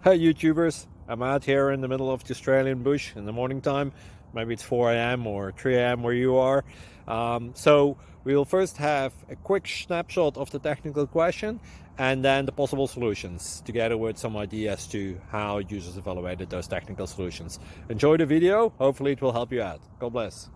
Hey YouTubers, I'm out here in the middle of the Australian bush in the morning time. Maybe it's 4 a.m. or 3 a.m. where you are. So we'll first have a quick snapshot of the technical question and then the possible solutions, together with some ideas to how users evaluated those technical solutions. Enjoy the video, hopefully it will help you out. God bless.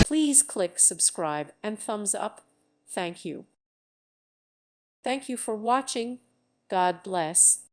Please click subscribe and thumbs up. Thank you. Thank you for watching. God bless.